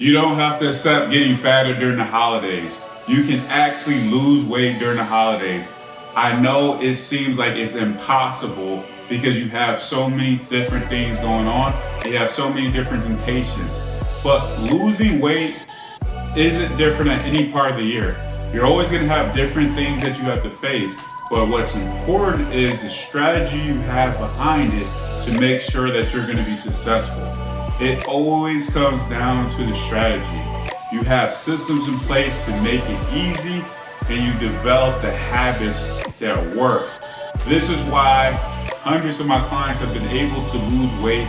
You don't have to accept getting fatter during the holidays. You can actually lose weight during the holidays. I know it seems like it's impossible because you have so many different things going on. You have so many different temptations. But losing weight isn't different at any part of the year. You're always going to have different things that you have to face. But what's important is the strategy you have behind it to make sure that you're going to be successful. It always comes down to the strategy. You have systems in place to make it easy, and you develop the habits that work. This is why hundreds of my clients have been able to lose weight.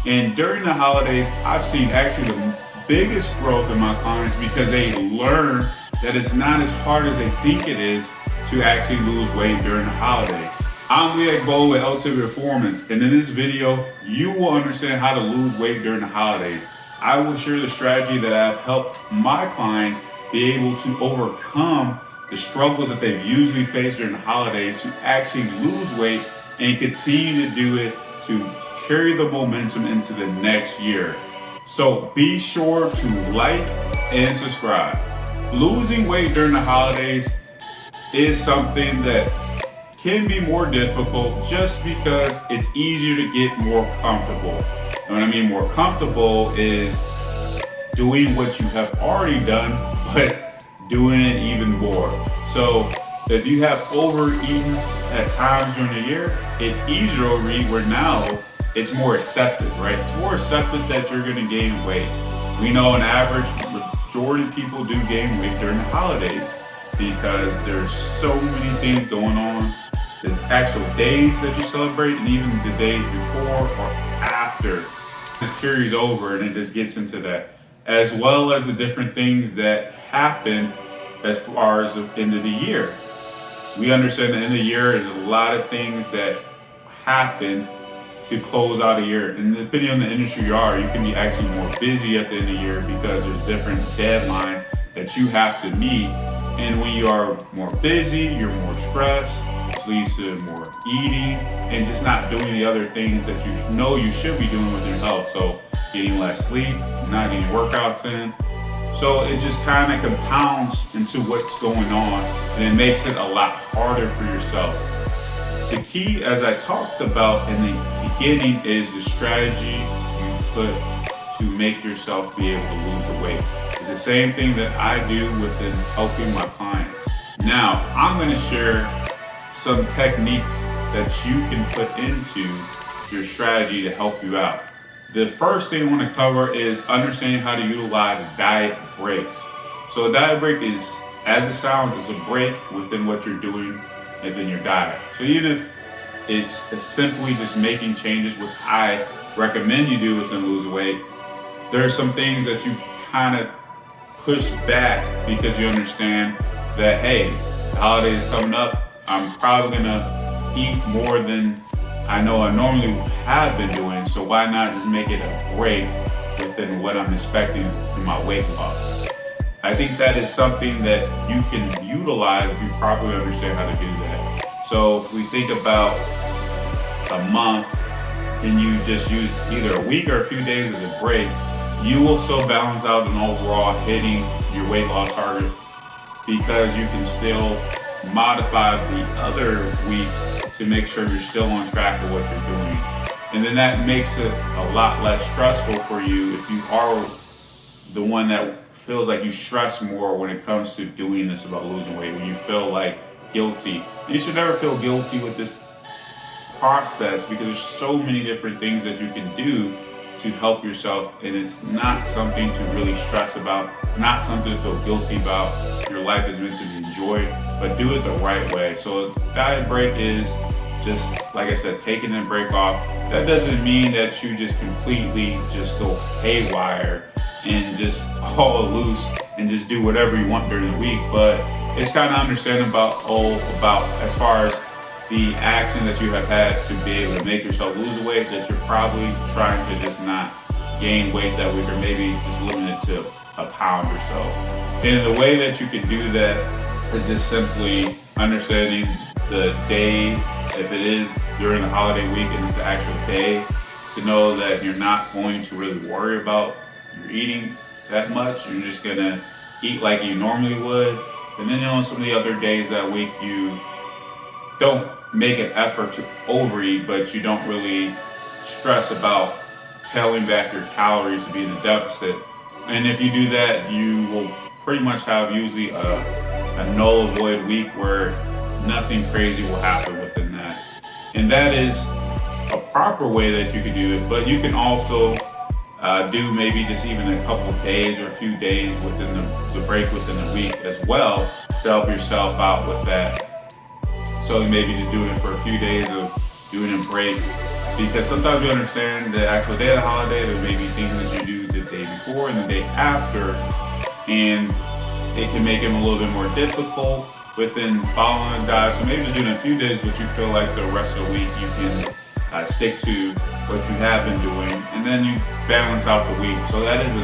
And during the holidays, I've seen actually the biggest growth in my clients because they learn that it's not as hard as they think it is to actually lose weight during the holidays. I'm Lee Agbohlah with Ultimate Performance, and in this video, you will understand how to lose weight during the holidays. I will share the strategy that I've helped my clients be able to overcome the struggles that they've usually faced during the holidays to actually lose weight and continue to do it to carry the momentum into the next year. So be sure to like and subscribe. Losing weight during the holidays is something that can be more difficult just because it's easier to get more comfortable. And what I mean more comfortable is doing what you have already done, but doing it even more. So if you have overeaten at times during the year, it's easier to overeat where now it's more accepted, right? It's more accepted that you're gonna gain weight. We know on average, majority of people do gain weight during the holidays because there's so many things going on. The actual days that you celebrate and even the days before or after just carries over and it just gets into that, as well as the different things that happen as far as the end of the year. We understand the end of the year is a lot of things that happen to close out a year, and depending on the industry you are, you can be actually more busy at the end of the year because there's different deadlines that you have to meet. And when you are more busy, you're more stressed, which leads to more eating and just not doing the other things that you know you should be doing with your health. So getting less sleep, not getting workouts in. So it just kind of compounds into what's going on, and it makes it a lot harder for yourself. The key, as I talked about in the beginning, is the strategy you put to make yourself be able to lose the weight. It's the same thing that I do within helping my clients. Now, I'm going to share some techniques that you can put into your strategy to help you out. The first thing I want to cover is understanding how to utilize diet breaks. So a diet break is, as it sounds, is a break within what you're doing within your diet. So even if it's simply just making changes, which I recommend you do within losing weight, there are some things that you kind of push back because you understand that, hey, the holiday is coming up, I'm probably gonna eat more than I know I normally have been doing, so why not just make it a break within what I'm expecting in my weight loss? I think that is something that you can utilize if you properly understand how to do that. So if we think about a month and you just use either a week or a few days as a break, you will still balance out an overall hitting your weight loss target because you can still modify the other weeks to make sure you're still on track with what you're doing. And then that makes it a lot less stressful for you if you are the one that feels like you stress more when it comes to doing this about losing weight, when you feel like guilty. You should never feel guilty with this process because there's so many different things that you can do to help yourself, and it's not something to really stress about. It's not something to feel guilty about. Your life is meant to be enjoyed, but do it the right way. So diet break is just, like I said, taking a break off. That doesn't mean that you just completely just go haywire and just all loose and just do whatever you want during the week, but it's kind of understanding about as far as the action that you have had to be able to make yourself lose weight, that you're probably trying to just not gain weight that week, or maybe just limit it to a pound or so. And the way that you can do that is just simply understanding the day, if it is during the holiday week and it's the actual day, to know that you're not going to really worry about your eating. that much. You're just gonna eat like you normally would. And then on some of the other days that week, you don't make an effort to overeat, but you don't really stress about tailing back your calories to be in a deficit. And if you do that, you will pretty much have usually a null void week where nothing crazy will happen within that. And that is a proper way that you can do it, but you can also do maybe just even a couple of days or a few days within the break within the week as well to help yourself out with that. So maybe just doing it for a few days of doing a break, because sometimes you understand the actual day of the holiday, there may be things that you do the day before and the day after, and it can make them a little bit more difficult within following a diet. So maybe just doing a few days, but you feel like the rest of the week you can stick to what you have been doing, and then you balance out the week. So that is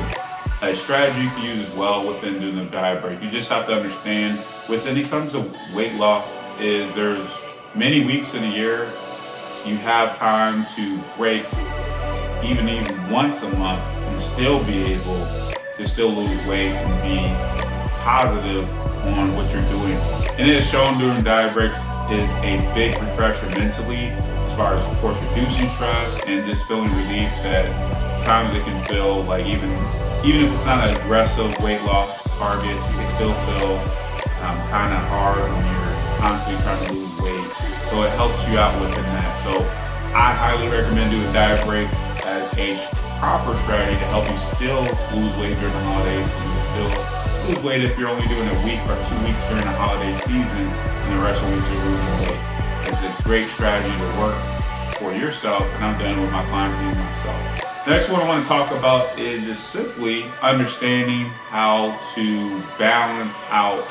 a strategy you can use as well within doing the diet break. You just have to understand when it comes to weight loss is there's many weeks in a year you have time to break even once a month and still be able to still lose weight and be positive on what you're doing. And it is shown during diet breaks is a big refresher mentally, as far as of course reducing stress and just feeling relief. That times it can feel like even if it's not an aggressive weight loss target, you can still feel kind of hard when you're constantly trying to lose weight. So it helps you out within that. So I highly recommend doing diet breaks as a proper strategy to help you still lose weight during the holidays. You can still lose weight if you're only doing a week or 2 weeks during the holiday season, and the rest of the weeks you're losing weight. It's a great strategy to work for yourself, and I'm done with my clients and myself. The next one I want to talk about is just simply understanding how to balance out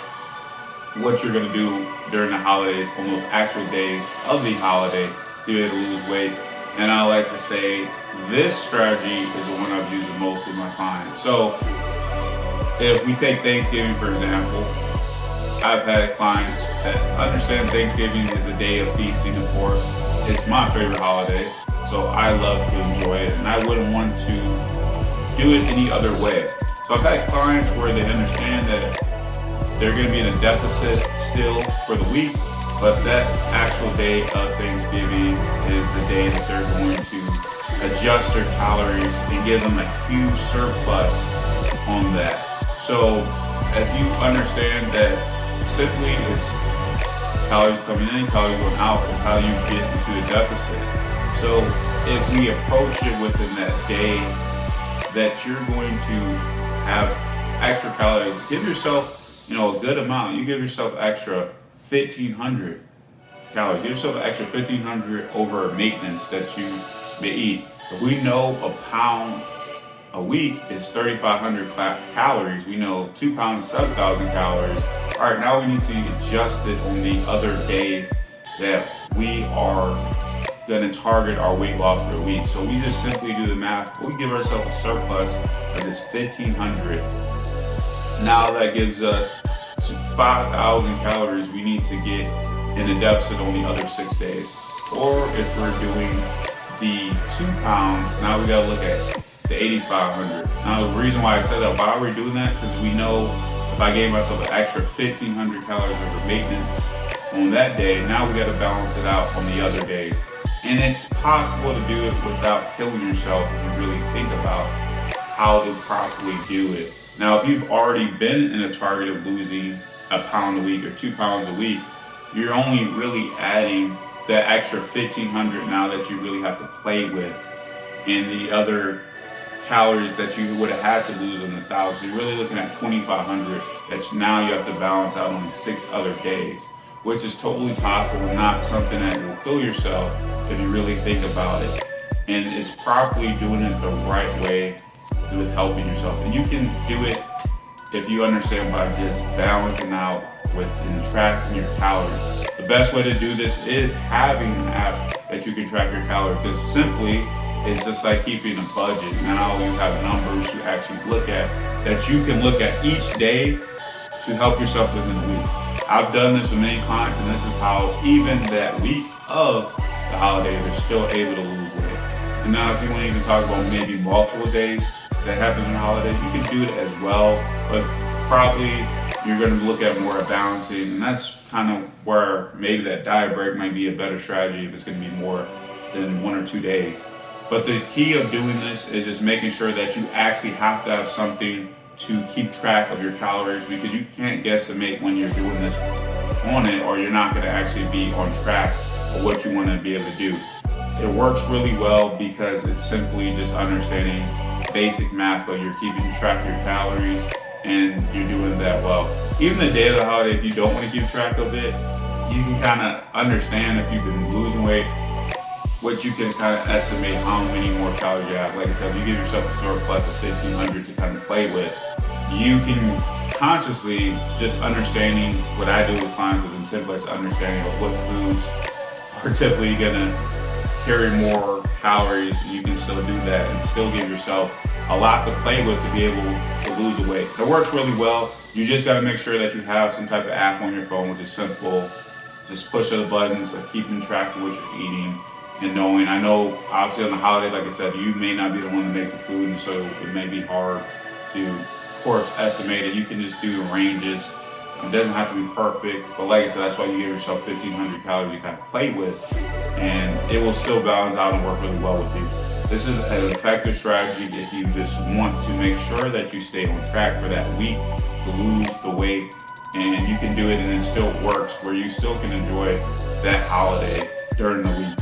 what you're going to do during the holidays on those actual days of the holiday to be able to lose weight. And I like to say this strategy is the one I've used the most with my clients. So if we take Thanksgiving for example, I've had clients that understand Thanksgiving is a day of feasting, of course. It's my favorite holiday, so I love to enjoy it, and I wouldn't want to do it any other way. So I've had clients where they understand that they're going to be in a deficit still for the week, but that actual day of Thanksgiving is the day that they're going to adjust their calories and give them a huge surplus on that. So if you understand that simply it's calories coming in, calories going out is how you get into a deficit. So if we approach it within that day that you're going to have extra calories, give yourself a good amount. You give yourself extra 1,500 calories. Give yourself an extra 1,500 over maintenance that you may eat. If we know a pound a week is 3,500 calories, we know 2 pounds is 7,000 calories. All right, now we need to adjust it on the other days that we are going to target our weight loss for the week. So we just simply do the math. We give ourselves a surplus of this 1,500. Now that gives us 5,000 calories we need to get in a deficit on the other 6 days. Or if we're doing the 2 pounds, now we got to look at the 8,500. Now the reason why I said that, why are we doing that? Because we know if I gave myself an extra 1,500 calories over maintenance on that day, now we got to balance it out on the other days. And it's possible to do it without killing yourself if you really think about how to properly do it. Now, if you've already been in a target of losing a pound a week or 2 pounds a week, you're only really adding that extra 1,500 now that you really have to play with, and the other calories that you would have had to lose on 1,000. You're really looking at 2,500 that now you have to balance out on 6 other days, which is totally possible and not something that will kill yourself if you really think about it. And it's properly doing it the right way with helping yourself. And you can do it if you understand by just balancing out and tracking your calories. The best way to do this is having an app that you can track your calories, because simply it's just like keeping a budget. Now you have numbers to actually look at that you can look at each day to help yourself within the week. I've done this with many clients, and this is how even that week of the holiday they're still able to lose weight. And now if you want to even talk about maybe multiple days, that happens in the holidays, you can do it as well, but probably you're going to look at more of balancing, and that's kind of where maybe that diet break might be a better strategy if it's going to be more than 1 or 2 days. But the key of doing this is just making sure that you actually have to have something to keep track of your calories, because you can't guesstimate when you're doing this on it, or you're not going to actually be on track of what you want to be able to do. It works really well because it's simply just understanding basic math, but you're keeping track of your calories and you're doing that well. Even the day of the holiday, if you don't want to keep track of it, you can kind of understand if you've been losing weight, what you can kind of estimate how many more calories you have. Like I said, if you give yourself a surplus of 1,500 to kind of play with, you can consciously just understanding what I do with clients within templates, understanding of what foods are typically gonna carry more calories, and you can still do that and still give yourself a lot to play with to be able to lose the weight. It works really well. You just gotta make sure that you have some type of app on your phone, which is simple. Just push the buttons, like keeping track of what you're eating and knowing. I know obviously on the holiday, like I said, you may not be the one to make the food, and so it may be hard to, of course, estimate it. You can just do the ranges. It doesn't have to be perfect, but like I said, that's why you give yourself 1,500 calories you kind of play with, and it will still balance out and work really well with you. This is an effective strategy if you just want to make sure that you stay on track for that week to lose the weight, and you can do it and it still works where you still can enjoy that holiday during the week.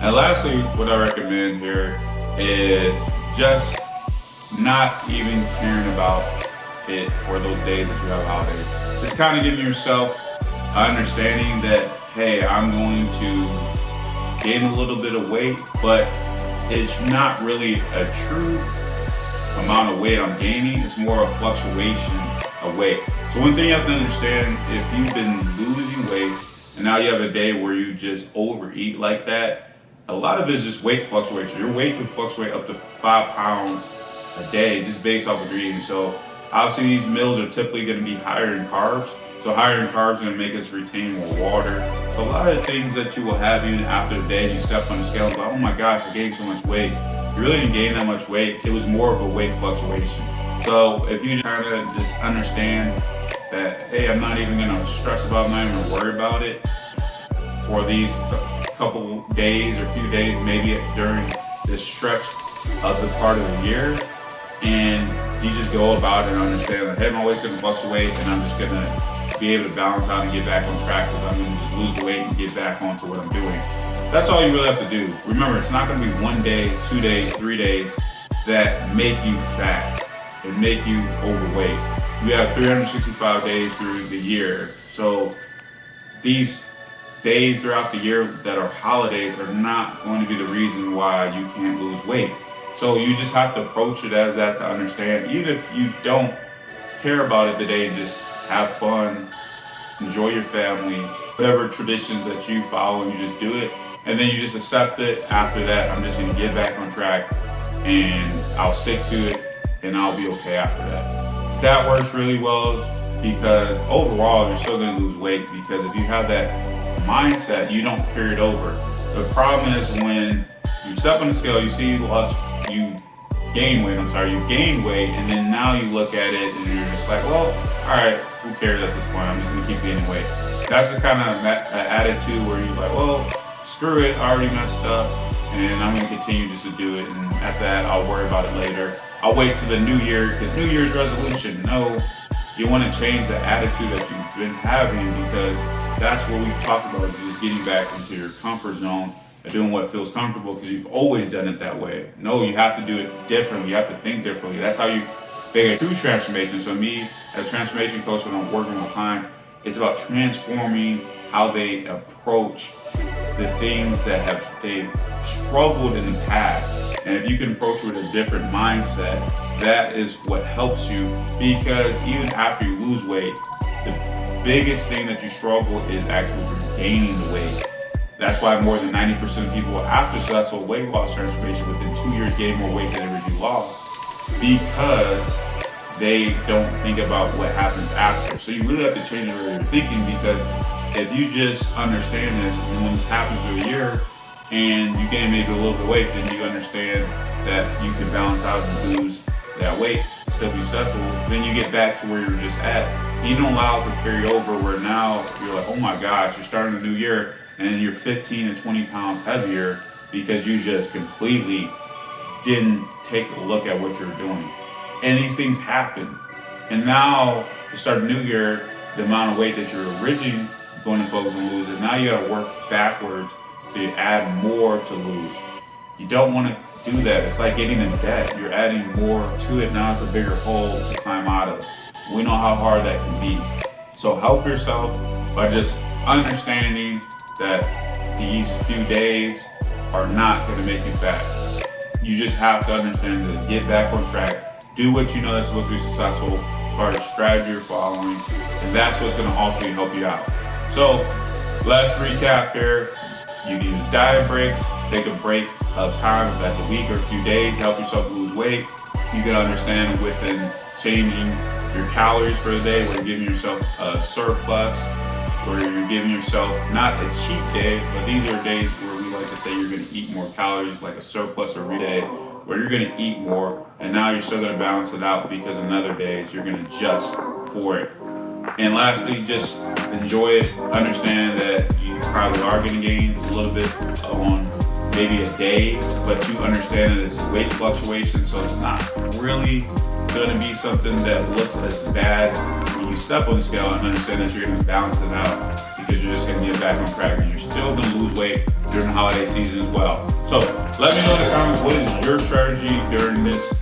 And lastly, what I recommend here is just not even caring about it for those days that you have holidays. Just kind of giving yourself an understanding that, hey, I'm going to gain a little bit of weight, but it's not really a true amount of weight I'm gaining. It's more a fluctuation of weight. So one thing you have to understand, if you've been losing weight and now you have a day where you just overeat like that, a lot of it is just weight fluctuation. Your weight can fluctuate up to 5 pounds a day just based off of your eating. So obviously these meals are typically going to be higher in carbs. So higher in carbs are going to make us retain more water. So a lot of things that you will have even after the day you step on the scale and go, oh my gosh, I gained so much weight. You really didn't gain that much weight. It was more of a weight fluctuation. So if you kind of just understand that, hey, I'm not even going to stress about it, I'm not even going to worry about it for these couple days or few days, maybe during this stretch of the part of the year, and you just go about it and understand that, hey, my weight's going to fluctuate and I'm just going to be able to balance out and get back on track because I'm going to just lose the weight and get back onto what I'm doing. That's all you really have to do. Remember, it's not going to be 1 day, 2 days, 3 days that make you fat and make you overweight. You have 365 days through the year. So these days throughout the year that are holidays are not going to be the reason why you can't lose weight. So you just have to approach it as that to understand, even if you don't care about it today, just have fun, enjoy your family, whatever traditions that you follow, and you just do it. And then you just accept it. After that, I'm just gonna get back on track and I'll stick to it and I'll be okay after that. That works really well because overall, you're still gonna lose weight, because if you have that mindset, you don't carry it over. The problem is when you step on the scale, you see you gain weight, you gain weight, and then now you look at it and you're just like, well, all right, who cares at this point? I'm just gonna keep gaining weight. That's the kind of attitude where you're like, well, screw it, I already messed up, and I'm gonna continue just to do it, and at that, I'll worry about it later. I'll wait till the new year, because New Year's resolution, no, you wanna change the attitude that you've been having, because that's what we talked about, just getting back into your comfort zone and doing what feels comfortable because you've always done it that way. No, you have to do it differently. You have to think differently. That's how you make a true transformation. So me, as a transformation coach, when I'm working with clients, it's about transforming how they approach the things that they've struggled in the past. And if you can approach it with a different mindset, that is what helps you, because even after you lose weight, the biggest thing that you struggle is actually regaining the weight. That's why more than 90% of people after successful weight loss transformation within 2 years gain more weight than they originally lost, because they don't think about what happens after. So you really have to change the way you're thinking, because if you just understand this, and when this happens through a year and you gain maybe a little bit of weight, then you understand that you can balance out and lose that weight, still be successful, then you get back to where you were just at. You don't allow it to carry over where now you're like, oh my gosh, you're starting a new year and you're 15 to 20 pounds heavier because you just completely didn't take a look at what you're doing. And these things happen. And now to start a new year, the amount of weight that you're originally going to focus on losing, now you gotta work backwards to add more to lose. You don't want to do that. It's like getting in debt. You're adding more to it. Now it's a bigger hole to climb out of. We know how hard that can be. So help yourself by just understanding that these few days are not going to make you fat. You just have to understand to get back on track. Do what you know that's supposed to be successful as far as strategy you're following. And that's what's going to ultimately help you out. So let's recap here. You can use diet breaks, take a break of time, if that's a week or a few days, help yourself lose weight. You can understand within changing your calories for the day, where you're giving yourself a surplus, where you're giving yourself not a cheat day, but these are days where we like to say you're going to eat more calories, like a surplus every day, where you're going to eat more, and now you're still going to balance it out because on other days you're going to adjust for it. And lastly, just enjoy it. Understand that you probably are going to gain a little bit on maybe a day, but you understand that it's weight fluctuation, so it's not really going to be something that looks as bad when you step on the scale, and understand that you're going to balance it out because you're just going to get back on track and you're still going to lose weight during the holiday season as well. So let me know in the comments, what is your strategy during this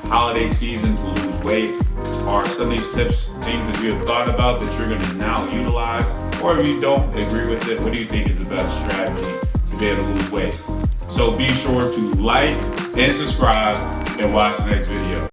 holiday season to lose weight? Are some of these tips things that you have thought about that you're going to now utilize? Or if you don't agree with it, what do you think is the best strategy to be able to lose weight? So be sure to like and subscribe and watch the next video.